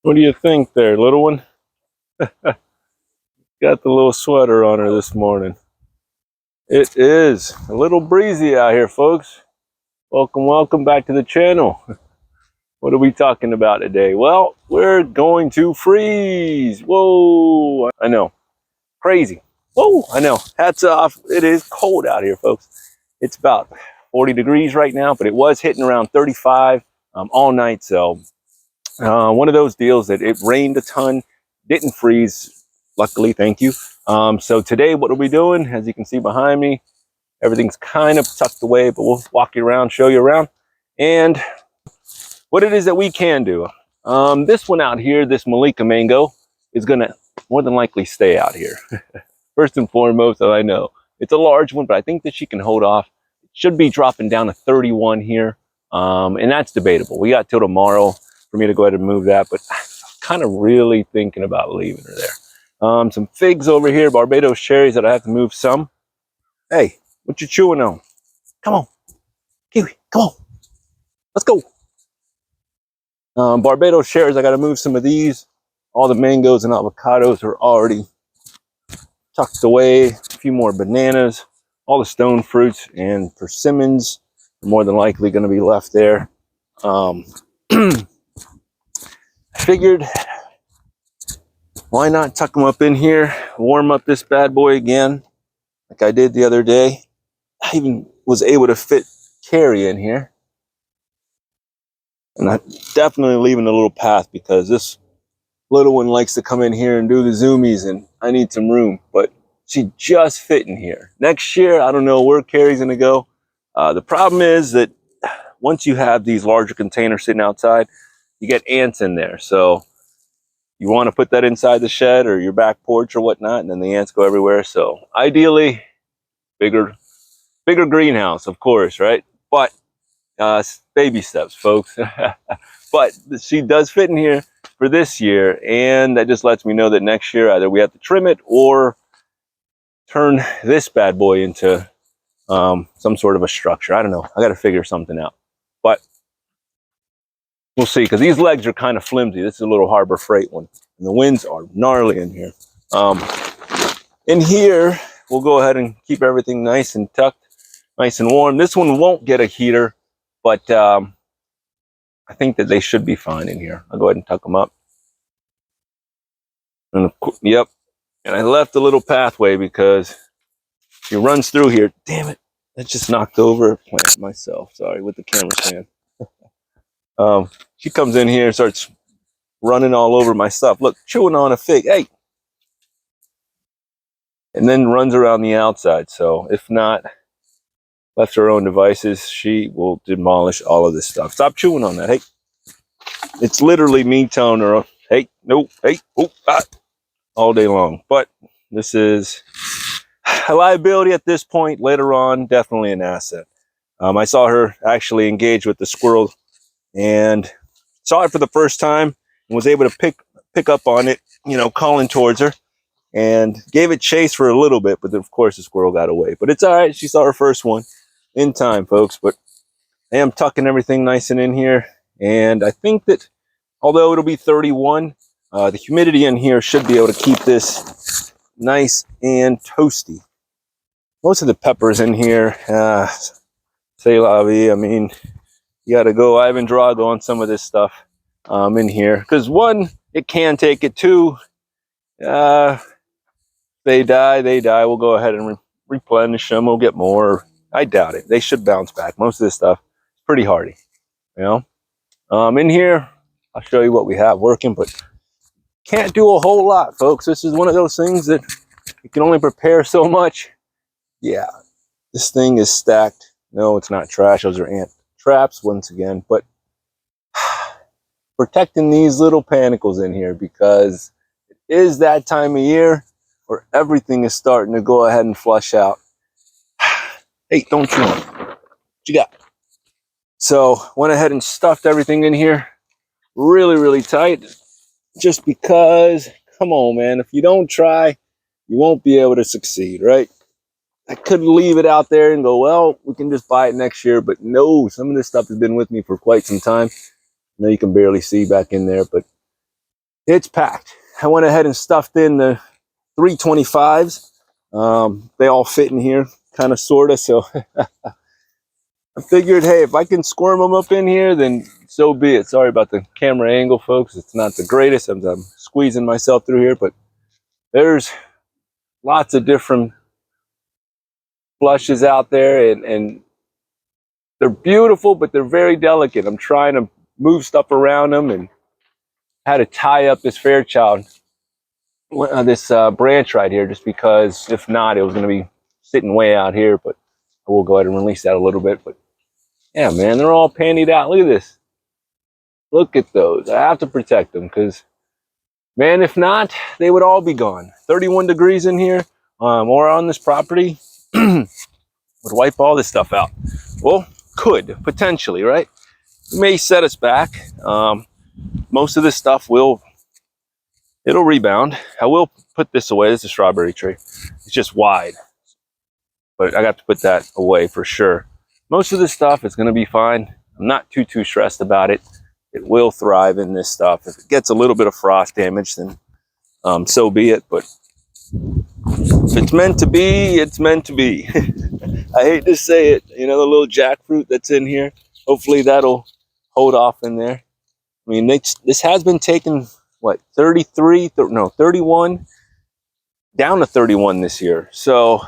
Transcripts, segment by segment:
What do you think there, little one? Got the little sweater on her this morning. It is a little breezy out here, folks. Welcome back to the channel. What are we talking about today? Well, we're going to freeze. Whoa, I know. Crazy. Whoa, I know. Hats off. It is cold out here, folks. It's about 40 degrees right now, but it was hitting around 35 all night. So one of those deals that it rained a ton, didn't freeze, luckily, thank you. So today, what are we doing? As you can see behind me, everything's kind of tucked away, but we'll walk you around, show you around, and what it is that we can do. This one out here, this Malika mango, is gonna more than likely stay out here. First and foremost, I know it's a large one, but I think that she can hold off. It should be dropping down to 31 here, and that's debatable. We got till tomorrow for me to go ahead and move that, but I'm kind of really thinking about leaving her there. Some figs over here, Barbados cherries that I have to move some. Hey, what you chewing on? Come on, Kiwi, come on, let's go. Barbados cherries, I got to move some of these. All the mangoes and avocados are already tucked away. A few more bananas, all the stone fruits and persimmons are more than likely going to be left there. I figured, why not tuck them up in here, warm up this bad boy again, like I did the other day. I even was able to fit Carrie in here. And I'm definitely leaving a little path because this little one likes to come in here and do the zoomies, and I need some room, but she just fit in here. Next year, I don't know where Carrie's gonna go. The problem is that once you have these larger containers sitting outside, you get ants in there. So you want to put that inside the shed or your back porch or whatnot, and then the ants go everywhere. So ideally, bigger greenhouse, of course, right? But baby steps, folks. But she does fit in here for this year, and that just lets me know that next year either we have to trim it or turn this bad boy into some sort of a structure. I don't know. I got to figure something out, but we'll see, because these legs are kind of flimsy. This is a little Harbor Freight one, and the winds are gnarly in here. In here, we'll go ahead and keep everything nice and tucked, nice and warm. This one won't get a heater, but I think that they should be fine in here. I'll go ahead and tuck them up. And yep, and I left a little pathway because she runs through here. Damn it, that just knocked over a plant myself. Sorry, with the camera stand. She comes in here and starts running all over my stuff. Look, chewing on a fig. Hey. And then runs around the outside. So if not left to her own devices, she will demolish all of this stuff. Stop chewing on that. Hey. It's literally me telling her, hey, no, hey, oh, ah, all day long. But this is a liability at this point. Later on, definitely an asset. I saw her actually engage with the squirrel and saw it for the first time and was able to pick up on it, you know, calling towards her, and gave it chase for a little bit, but then of course the squirrel got away. But it's all right. She saw her first one in time, folks. But I am tucking everything nice and in here, and I think that although it'll be 31, the humidity in here should be able to keep this nice and toasty. Most of the peppers in here, say la vie. I mean, you got to go Ivan Drago on some of this stuff in here, because one, it can take it. Two, they die. We'll go ahead and replenish them. We'll get more. I doubt it. They should bounce back. Most of this stuff is pretty hardy, you know. In here, I'll show you what we have working, but can't do a whole lot, folks. This is one of those things that you can only prepare so much. Yeah, this thing is stacked. No, it's not trash. Those are ant traps once again, but protecting these little panicles in here, because it is that time of year where everything is starting to go ahead and flush out. Hey, don't chew on it. What you got? So went ahead and stuffed everything in here really tight, just because, come on, man, if you don't try, you won't be able to succeed, right? I could leave it out there and go, well, we can just buy it next year, but no, some of this stuff has been with me for quite some time. I know you can barely see back in there, but It's packed. I went ahead and stuffed in the 325s. They all fit in here, kind of, sort of. So I figured, hey, if I can squirm them up in here, then so be it. Sorry about the camera angle, folks. It's not the greatest. I'm squeezing myself through here, but there's lots of different flushes out there, and they're beautiful, but they're very delicate. I'm trying to move stuff around them, and had to tie up this Fairchild, this branch right here, just because if not, it was going to be sitting way out here. But I will go ahead and release that a little bit. But yeah, man, they're all pandied out. Look at this. Look at those. I have to protect them because, man, if not, they would all be gone. 31 degrees in here or on this property would wipe all this stuff out. Well, could, potentially, right? It may set us back. Most of this stuff it'll rebound. I will put this away. This is a strawberry tree. It's just wide, but I got to put that away for sure. Most of this stuff is going to be fine. I'm not too stressed about it. It will thrive in this stuff. If it gets a little bit of frost damage, then so be it. But if it's meant to be, it's meant to be. I hate to say it. You know, the little jackfruit that's in here, hopefully that'll hold off in there. I mean, this has been taken, what, 31 down to 31 this year. So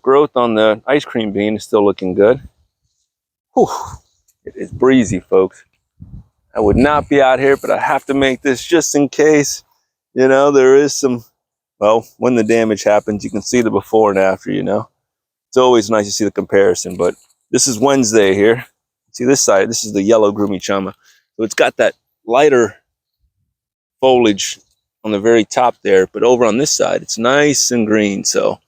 growth on the ice cream bean is still looking good. Whew. It is breezy, folks. I would not be out here, but I have to make this just in case. You know, there is some, well, when the damage happens, you can see the before and after, you know. It's always nice to see the comparison, but this is Wednesday here. See this side, this is the yellow Grumi Chama. So it's got that lighter foliage on the very top there, but over on this side, it's nice and green. So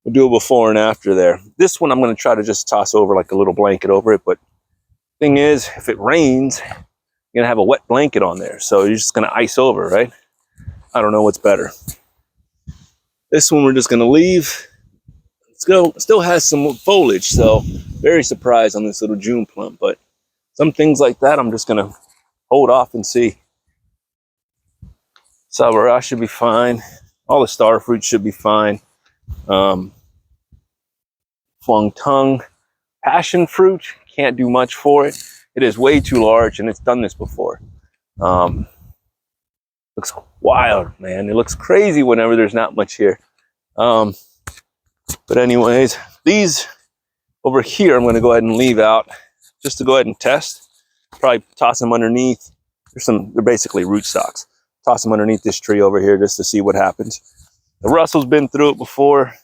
we'll do a before and after there. This one, I'm going to try to just toss over like a little blanket over it. But thing is, if it rains, you're going to have a wet blanket on there. So you're just going to ice over, right? I don't know what's better. This one we're just going to leave. Let's go. Still has some foliage, so very surprised on this little June plum. But some things like that, I'm just going to hold off and see. Sabara should be fine. All the star fruit should be fine. Fwang tongue, passion fruit, can't do much for it. It is way too large, and it's done this before. Looks wild, man. It looks crazy whenever there's not much here. But anyways, these over here, I'm going to go ahead and leave out just to go ahead and test. Probably toss them underneath. They're basically rootstocks. Toss them underneath this tree over here just to see what happens. The Russell's been through it before.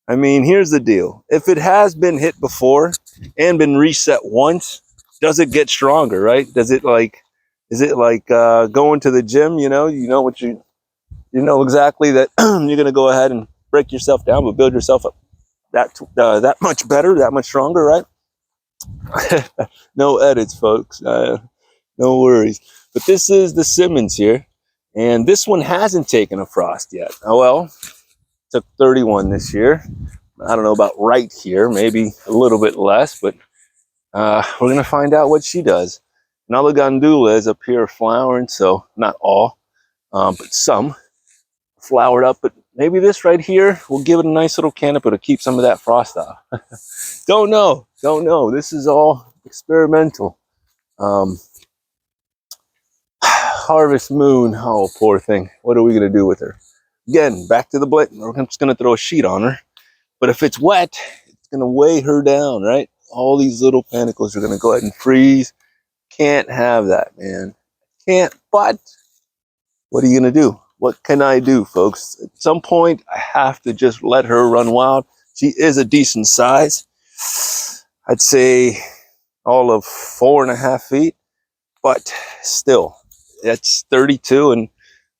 I mean, here's the deal. If it has been hit before and been reset once, does it get stronger, right? Is it like going to the gym, you know exactly that you're going to go ahead and break yourself down, but build yourself up that much better, that much stronger, right? No edits, folks. No worries. But this is the Simmons here, and this one hasn't taken a frost yet. Oh well, took 31 this year. I don't know about right here, maybe a little bit less, but we're gonna find out what she does. And all the gandulas up here are flowering, so not all, but some flowered up. But maybe this right here will give it a nice little canopy to keep some of that frost off. Don't know. This is all experimental. Harvest Moon, oh poor thing. What are we gonna do with her? Again, back to the blit. We're just gonna throw a sheet on her. But if it's wet, it's gonna weigh her down, right? All these little panicles are gonna go ahead and freeze. Can't have that, man. Can't. But what are you gonna do? What can I do, folks? At some point, I have to just let her run wild. She is a decent size. I'd say all of 4.5 feet, but still, that's 32, and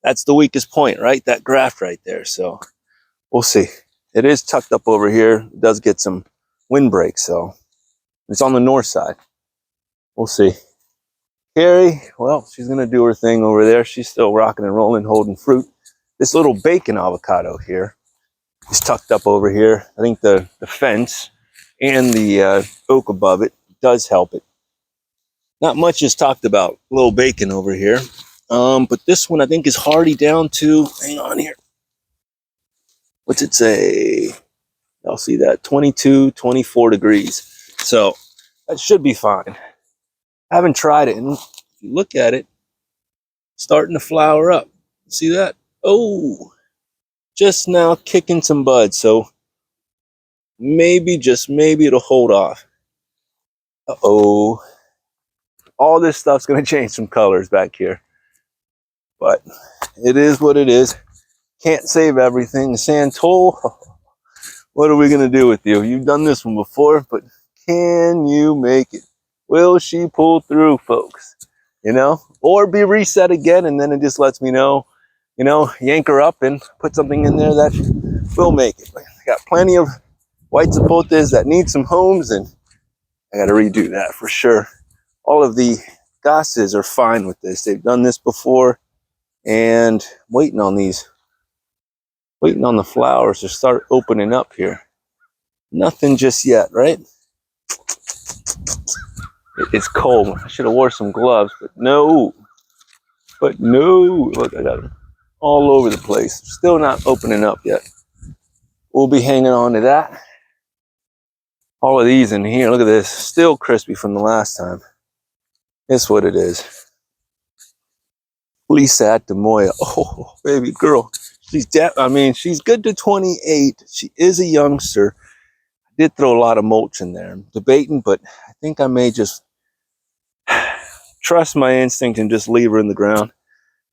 that's the weakest point, right? That graft right there. So we'll see. It is tucked up over here. It does get some windbreak, so it's on the north side. We'll see. Carrie, well, she's gonna do her thing over there. She's still rocking and rolling, holding fruit. This little bacon avocado here is tucked up over here. I think the fence and the oak above it does help it. Not much is talked about little bacon over here. But this one I think is hardy down to, hang on here. What's it say? I'll see that 22, 24 degrees. So that should be fine. I haven't tried it, and if you look at it, starting to flower up. See that? Oh, just now kicking some buds. So maybe, just maybe, it'll hold off. Uh-oh. All this stuff's going to change some colors back here. But it is what it is. Can't save everything. Santol, what are we going to do with you? You've done this one before, but can you make it? Will she pull through, folks? You know? Or be reset again, and then it just lets me know, you know, yank her up and put something in there that will make it. But I got plenty of white zapotes that need some homes, and I got to redo that for sure. All of the gases are fine with this. They've done this before, and waiting on the flowers to start opening up here. Nothing just yet, right? It's cold. I should have wore some gloves, but no. Look, I got them all over the place. Still not opening up yet. We'll be hanging on to that. All of these in here, look at this. Still crispy from the last time. It's what it is. Lisa at the Moya. Oh, baby girl. She's good to 28. She is a youngster. I did throw a lot of mulch in there. I'm debating, but I think I may just trust my instinct and just leave her in the ground.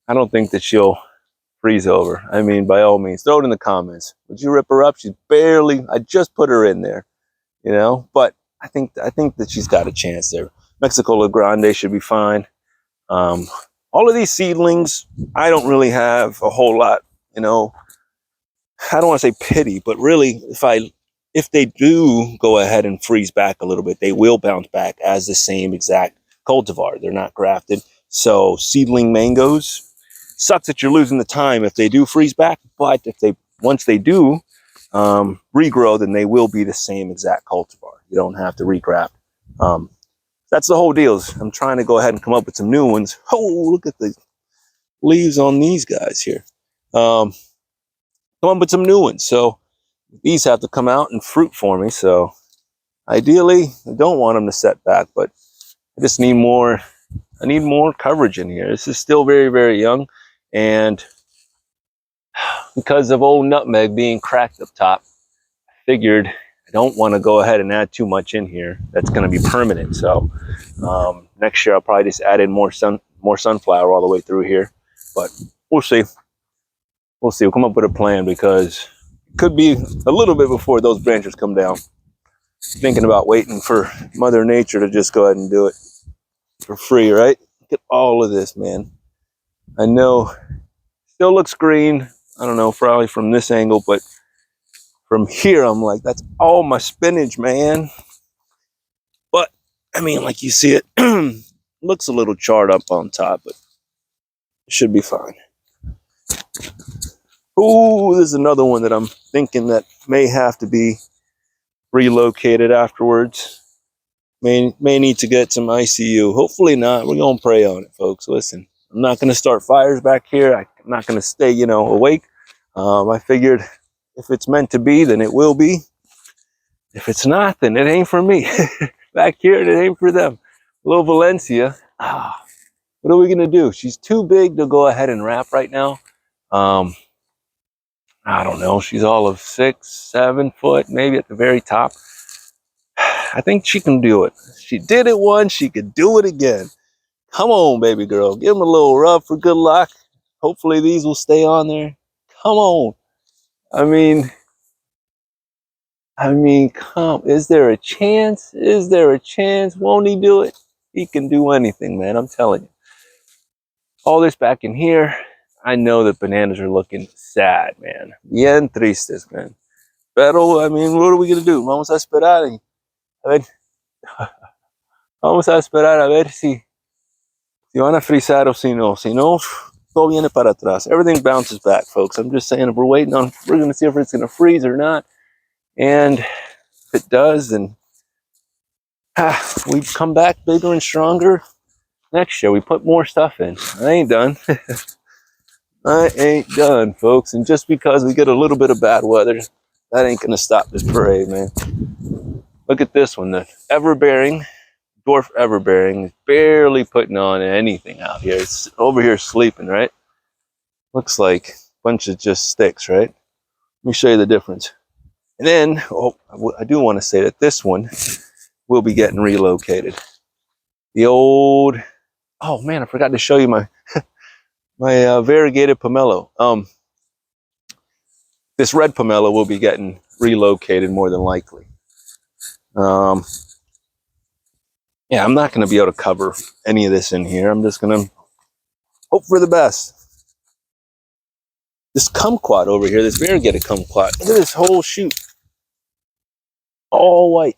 I don't think that she'll freeze over. I mean, by all means, throw it in the comments. Would you rip her up? She's barely, I just put her in there, you know, but I think that she's got a chance there. Mexico La Grande should be fine. All of these seedlings, I don't really have a whole lot, you know. I don't want to say pity, but really, if they do go ahead and freeze back a little bit, they will bounce back as the same exact cultivar. They're not grafted. So seedling mangoes, sucks that you're losing the time if they do freeze back, but if once they do regrow, then they will be the same exact cultivar. You don't have to regraft. That's the whole deal. I'm trying to go ahead and come up with some new ones. Oh, look at the leaves on these guys here. Come up with some new ones. So these have to come out and fruit for me. So ideally, I don't want them to set back, but I just need more. I need more coverage in here. This is still very, very young. And because of old nutmeg being cracked up top, I figured I don't want to go ahead and add too much in here. That's going to be permanent. So next year I'll probably just add in more sunflower all the way through here. But we'll see. We'll see. We'll come up with a plan, because it could be a little bit before those branches come down. Thinking about waiting for Mother Nature to just go ahead and do it for free, right? Look at all of this, man. I know still looks green. I don't know, probably from this angle, but from here, I'm like, that's all my spinach, man. But, I mean, like you see it, looks a little charred up on top, but it should be fine. Ooh, there's another one that I'm thinking that may have to be relocated afterwards. May need to get some ICU. Hopefully not. We're going to pray on it, folks. Listen, I'm not going to start fires back here. I'm not going to stay, you know, awake. I figured if it's meant to be, then it will be. If it's not, then it ain't for me. Back here, it ain't for them. Little Valencia. What are we going to do? She's too big to go ahead and wrap right now. I don't know. She's all of 6, 7 foot, maybe at the very top. I think she can do it. She did it once. She could do it again. Come on, baby girl. Give them a little rub for good luck. Hopefully these will stay on there. Come on. I mean, come. Is there a chance? Is there a chance? Won't he do it? He can do anything, man. I'm telling you. All this back in here. I know that bananas are looking sad, man. Bien tristes, man. Pero, I mean, what are we going to do? Vamos a esperar. A ver. Vamos a esperar a ver si van a frizar o si no. Si no, todo viene para atrás. Everything bounces back, folks. I'm just saying, we're going to see if it's going to freeze or not. And if it does, then we come back bigger and stronger. next year we put more stuff in. I ain't done. I ain't done, folks. And just because we get a little bit of bad weather, that ain't gonna stop this parade, man. Look at this one, the Everbearing, dwarf Everbearing, is barely putting on anything out here. It's over here sleeping, right? Looks like a bunch of just sticks, right? Let me show you the difference. And then, oh, I do want to say that this one will be getting relocated. The old, oh man, I forgot to show you my my variegated pomelo. This red pomelo will be getting relocated more than likely. Yeah, I'm not going to be able to cover any of this in here. I'm just going to hope for the best. This kumquat over here, this variegated kumquat, look at this whole shoot. All white.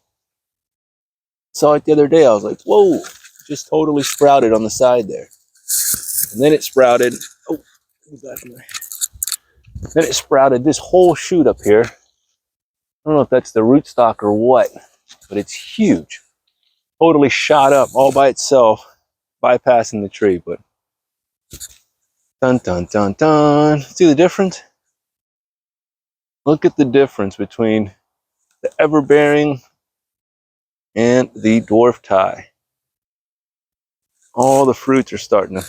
Saw it the other day. I was like, whoa, just totally sprouted on the side there. And then it sprouted. Oh, then it sprouted this whole shoot up here. I don't know if that's the rootstock or what, but it's huge. Totally shot up all by itself, bypassing the tree. But dun dun dun dun. See the difference? Look at the difference between the Everbearing and the dwarf Thai. All the fruits are starting to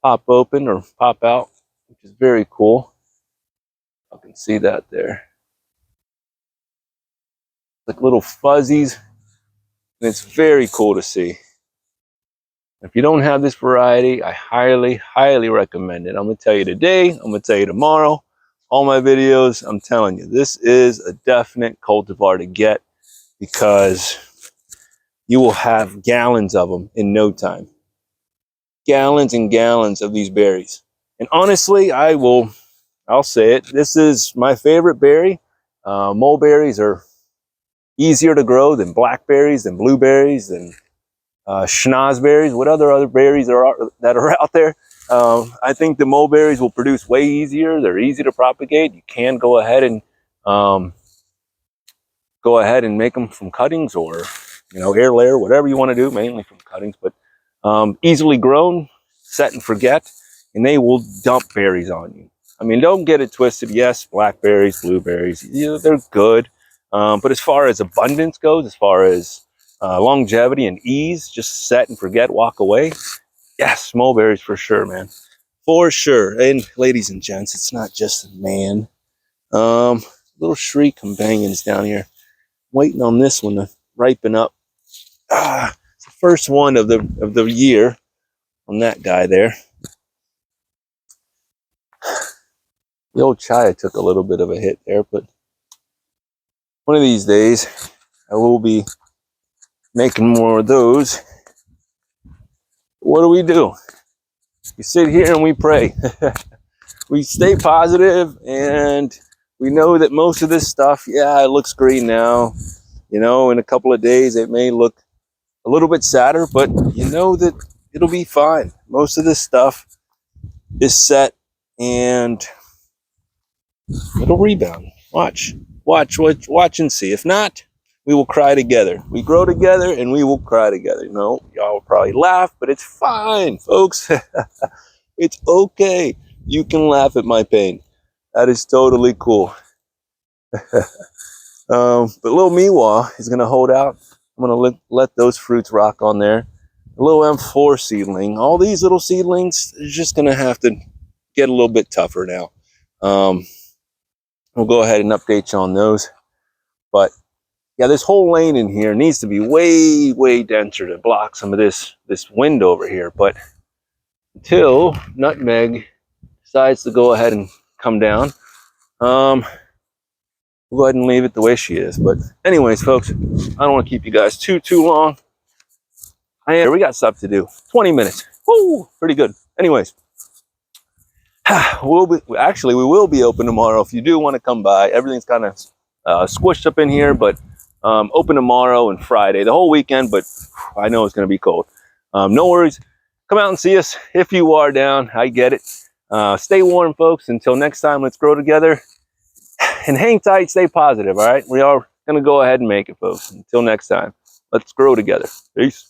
pop open or pop out, which is very cool. I can see that there. Like little fuzzies, and it's very cool to see. If you don't have this variety, I highly, highly recommend it. I'm going to tell you today, I'm going to tell you tomorrow, all my videos, I'm telling you, this is a definite cultivar to get because you will have gallons of them in no time. Gallons and gallons of these berries. And honestly, I'll say it, this is my favorite berry. Mulberries are easier to grow than blackberries, than blueberries, than schnozberries. What other berries that are out there? I think the mulberries will produce way easier. They're easy to propagate. You can go ahead and make them from cuttings, or air layer, whatever you want to do, mainly from cuttings, but easily grown, set and forget, and they will dump berries on you. I mean, don't get it twisted. Yes, blackberries, blueberries, they're good. But as far as abundance goes, as far as longevity and ease, just set and forget, walk away. Yes, mulberries for sure, man. For sure. And ladies and gents, it's not just a man. Little Sri Companions down here. Waiting on this one to ripen up. It's the first one of the year on that guy there. The old Chaya took a little bit of a hit there, but one of these days I will be making more of those. What do? We sit here and we pray. We stay positive, and we know that most of this stuff, yeah, it looks green now. In a couple of days it may look a little bit sadder, but you know that it'll be fine. Most of this stuff is set and it'll rebound. Watch and see. If not, we will cry together. We grow together and we will cry together. Y'all will probably laugh, but it's fine, folks. It's okay. You can laugh at my pain. That is totally cool. But little Miwa is going to hold out. I'm going to let those fruits rock on there. A little M4 seedling. All these little seedlings are just going to have to get a little bit tougher now. We'll go ahead and update you on those. But yeah, this whole lane in here needs to be way, way denser to block some of this wind over here. But until Nutmeg decides to go ahead and come down, we'll go ahead and leave it the way she is. But anyways, folks, I don't want to keep you guys too long. We got stuff to do. 20 minutes. Woo, pretty good. Anyways, we will be open tomorrow if you do want to come by. Everything's kind of squished up in here, but open tomorrow and Friday, the whole weekend, but I know it's going to be cold. No worries. Come out and see us if you are down. I get it. Stay warm, folks. Until next time, let's grow together and hang tight. Stay positive. All right. We are going to go ahead and make it, folks. Until next time, let's grow together. Peace.